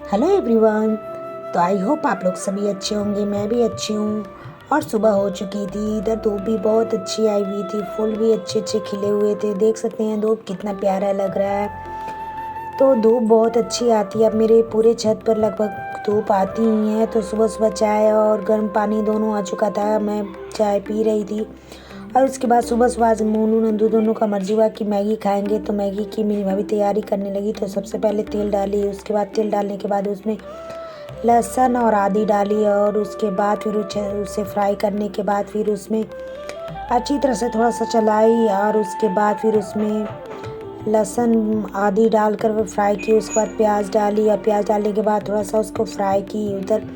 Hello everyone. तो I hope आप लोग सभी अच्छे होंगे। मैं भी अच्छी हूँ। और सुबह हो चुकी थी, इधर धूप भी बहुत अच्छी आई हुई थी, फूल भी अच्छे अच्छे खिले हुए थे। देख सकते हैं धूप कितना प्यारा लग रहा है। तो धूप बहुत अच्छी आती है। अब मेरे पूरे छत पर लगभग धूप आती ही है। तो सुबह सुबह चाय और गर्म पानी दोनों आ चुका था। मैं चाय पी रही थी और उसके बाद सुबह सुबह आज मोनू नंदू दोनों का मर्जी हुआ कि मैगी खाएंगे। तो मैगी की मेरी भाभी तैयारी करने लगी। तो सबसे पहले तेल डाली, उसके बाद तेल डालने के बाद उसमें लहसुन और आदि डाली और उसके बाद फिर उसे फ्राई करने के बाद फिर उसमें अच्छी तरह से थोड़ा सा चलाई और उसके बाद फिर उसमें लहसुन आदि डालकर वो फ्राई की। उसके बाद प्याज डाली और प्याज डालने के बाद थोड़ा सा उसको फ्राई की। उधर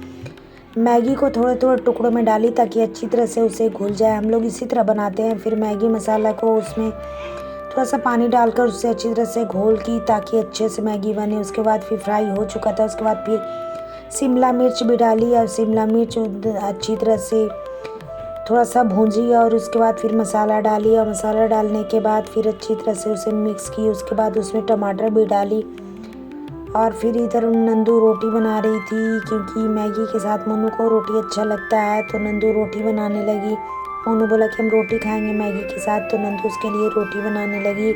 मैगी को थोड़े थोड़े टुकड़ों में डाली ताकि अच्छी तरह से उसे घुल जाए। हम लोग इसी तरह बनाते हैं। फिर मैगी मसाला को उसमें थोड़ा सा पानी डालकर उसे अच्छी तरह से घोल की ताकि अच्छे से मैगी बने। उसके बाद फिर फ्राई हो चुका था। उसके बाद फिर शिमला मिर्च भी डाली और शिमला मिर्च अच्छी तरह से थोड़ा सा भूंजी और उसके बाद फिर मसाला डाली और मसाला डालने के बाद फिर अच्छी तरह से उसे मिक्स की। उसके बाद उसमें टमाटर भी डाली और फिर इधर नंदू रोटी बना रही थी क्योंकि मैगी के साथ मोनू को रोटी अच्छा लगता है। तो नंदू रोटी बनाने लगी। मोनू बोला कि हम रोटी खाएंगे मैगी के साथ, तो नंदू उसके लिए रोटी बनाने लगी।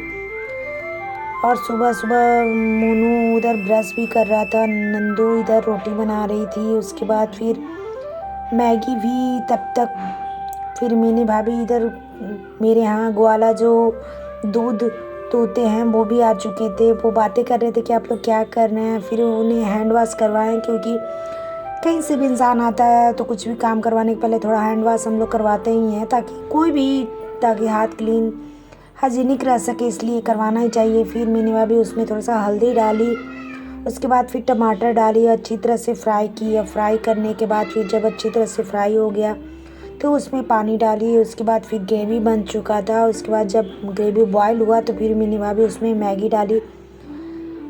और सुबह सुबह मोनू उधर ब्रश भी कर रहा था, नंदू इधर रोटी बना रही थी। उसके बाद फिर मैगी भी तब तक फिर मैंने भाभी इधर मेरे यहाँ ग्वाला जो दूध तोते हैं वो भी आ चुके थे। वो बातें कर रहे थे कि आप लोग क्या कर रहे हैं। फिर उन्हें हैंड वॉश करवाएं क्योंकि कहीं से भी इंसान आता है तो कुछ भी काम करवाने के पहले थोड़ा हैंड वॉश हम लोग करवाते ही हैं ताकि हाथ क्लीन हाइजीनिक रह सके, इसलिए करवाना ही चाहिए। फिर मैंने भाभी उसमें थोड़ा सा हल्दी डाली, उसके बाद फिर टमाटर डाली, अच्छी तरह से फ्राई की। और फ्राई करने के बाद फिर जब अच्छी तरह से फ्राई हो गया तो उसमें पानी डाली। उसके बाद फिर ग्रेवी बन चुका था। उसके बाद जब ग्रेवी बॉयल हुआ तो फिर मैंने भाभी उसमें मैगी डाली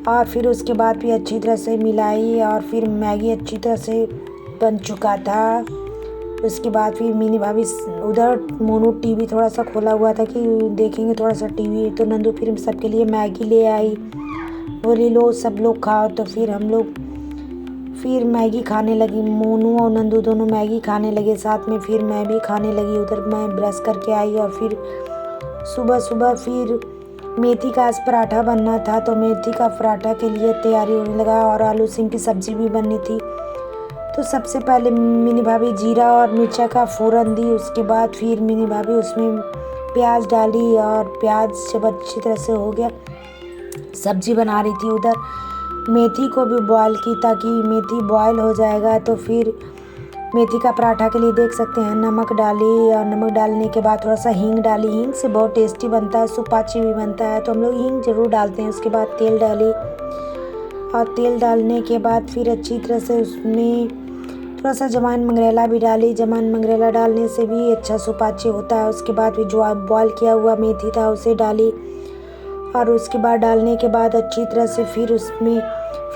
और फिर उसके बाद फिर अच्छी तरह से मिलाई और फिर मैगी अच्छी तरह से बन चुका था। उसके बाद फिर मैंने भाभी उधर मोनू टीवी थोड़ा सा खोला हुआ था कि देखेंगे थोड़ा सा टीवी। तो नंदू फिर सबके लिए मैगी ले आई, बोली लो सब लोग खाओ। तो फिर हम लोग फिर मैगी खाने लगी। मोनू और नंदू दोनों मैगी खाने लगे साथ में। फिर मैं भी खाने लगी। उधर मैं ब्रश करके आई और फिर सुबह सुबह फिर मेथी का आज पराठा बनना था। तो मेथी का पराठा के लिए तैयारी होने लगा और आलू सिम की सब्ज़ी भी बननी थी। तो सबसे पहले मिनी भाभी जीरा और मिर्चा का फ़ोरन दी। उसके बाद फिर मिनी भाभी उसमें प्याज डाली और प्याज जब अच्छी तरह से हो गया सब्ज़ी बना रही थी। उधर मेथी को भी बॉयल की ताकि मेथी बॉयल हो जाएगा। तो फिर मेथी का पराठा के लिए देख सकते हैं नमक डाली और नमक डालने के बाद थोड़ा सा हींग डाली। हींग से बहुत टेस्टी बनता है, सुपाची भी बनता है, तो हम लोग हींग ज़रूर डालते हैं। उसके बाद तेल डाली और तेल डालने के बाद फिर अच्छी तरह से उसमें थोड़ा सा जवाइन मंगरेला भी डाली। जवाइन मंगरेला डालने से भी अच्छा सुपाची होता है। उसके बाद फिर जो बॉयल किया हुआ मेथी था उसे डाली और उसके बाद डालने के बाद अच्छी तरह से फिर उसमें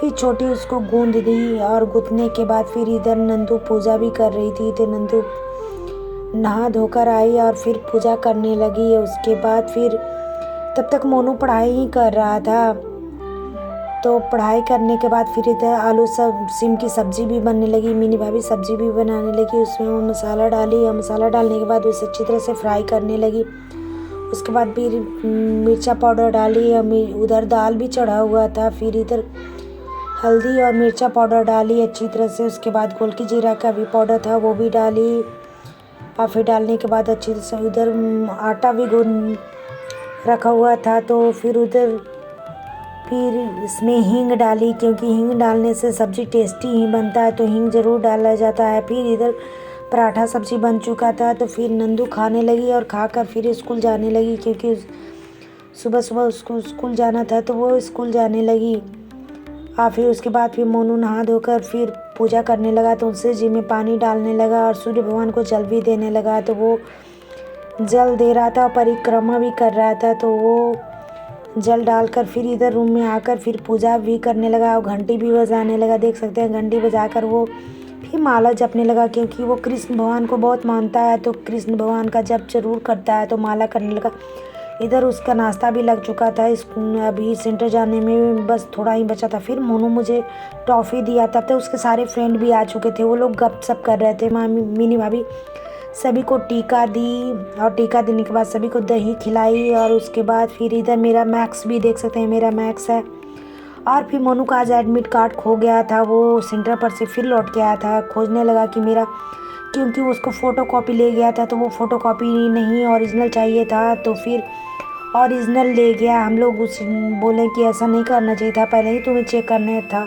फिर छोटी उसको गूंद दी। और गूंदने के बाद फिर इधर नंदू पूजा भी कर रही थी। तो नंदू नहा धोकर आई और फिर पूजा करने लगी। उसके बाद फिर तब तक मोनू पढ़ाई ही कर रहा था। तो पढ़ाई करने के बाद फिर इधर आलू सब सिम की सब्ज़ी भी बनने लगी। मिनी भाभी सब्ज़ी भी बनाने लगी। उसमें वो मसाला डाली और मसाला डालने के बाद उसे अच्छी तरह से फ्राई करने लगी। उसके बाद फिर मिर्चा पाउडर डाली और उधर दाल भी चढ़ा हुआ था। फिर इधर हल्दी और मिर्चा पाउडर डाली अच्छी तरह से। उसके बाद गोलकी जीरा का भी पाउडर था वो भी डाली और फिर डालने के बाद अच्छी तरह से उधर आटा भी गूंद रखा हुआ था। तो फिर उधर फिर इसमें हींग डाली क्योंकि हींग डालने से सब्ज़ी टेस्टी ही बनता है, तो हींग ज़रूर डाला जाता है। फिर इधर पराठा सब्ज़ी बन चुका था। तो फिर नंदू खाने लगी और खाकर फिर स्कूल जाने लगी क्योंकि सुबह सुबह उसको स्कूल जाना था, तो वो स्कूल जाने लगी। और फिर उसके बाद फिर मोनू नहा धोकर फिर पूजा करने लगा। तो तुलसी जी में पानी डालने लगा और सूर्य भगवान को जल भी देने लगा। तो वो जल दे रहा था, परिक्रमा भी कर रहा था। तो वो जल डालकर फिर इधर रूम में आकर फिर पूजा भी करने लगा और घंटी भी बजाने लगा। देख सकते हैं घंटी बजाकर वो फिर माला जपने लगा क्योंकि वो कृष्ण भगवान को बहुत मानता है। तो कृष्ण भगवान का जप जरूर करता है, तो माला करने लगा। इधर उसका नाश्ता भी लग चुका था। अभी सेंटर जाने में बस थोड़ा ही बचा था। फिर मोनू मुझे टॉफ़ी दिया। तब तक उसके सारे फ्रेंड भी आ चुके थे। वो लोग गपशप कर रहे थे। मिनी भाभी सभी को टीका दी और टीका देने के बाद सभी को दही खिलाई। और उसके बाद फिर इधर मेरा मैक्स भी देख सकते हैं, मेरा मैक्स है। और फिर मोनू का आज एडमिट कार्ड खो गया था। वो सेंटर पर से फिर लौट के आया था। खोजने लगा कि मेरा, क्योंकि उसको फ़ोटो कॉपी ले गया था तो वो फ़ोटो कॉपी नहीं ओरिजिनल चाहिए था, तो फिर ओरिजिनल ले गया। हम लोग उस बोले कि ऐसा नहीं करना चाहिए था, पहले ही तुम्हें चेक करना था।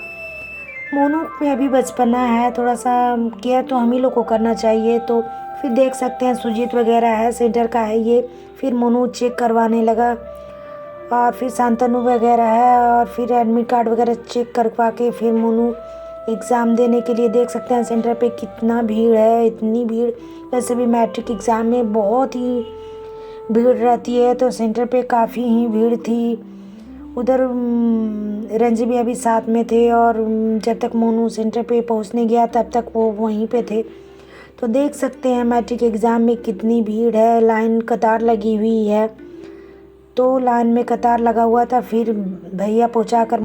मोनू में अभी बचपना है, थोड़ा सा केयर तो हम ही लोग को करना चाहिए। तो फिर देख सकते हैं सुजीत वगैरह है, सेंटर का है ये। फिर मोनू चेक करवाने लगा और फिर शांतनु वगैरह है और फिर एडमिट कार्ड वगैरह चेक करवा के फिर मोनू एग्ज़ाम देने के लिए। देख सकते हैं सेंटर पे कितना भीड़ है, इतनी भीड़। वैसे भी मैट्रिक एग्ज़ाम में बहुत ही भीड़ रहती है, तो सेंटर पे काफ़ी ही भीड़ थी। उधर रंजी भी अभी साथ में थे और जब तक मोनू सेंटर पे पहुंचने गया तब तक वो वहीं पे थे। तो देख सकते हैं मैट्रिक एग्ज़ाम में कितनी भीड़ है, लाइन कतार लगी हुई है। तो लाइन में कतार लगा हुआ था, फिर भैया पहुंचा कर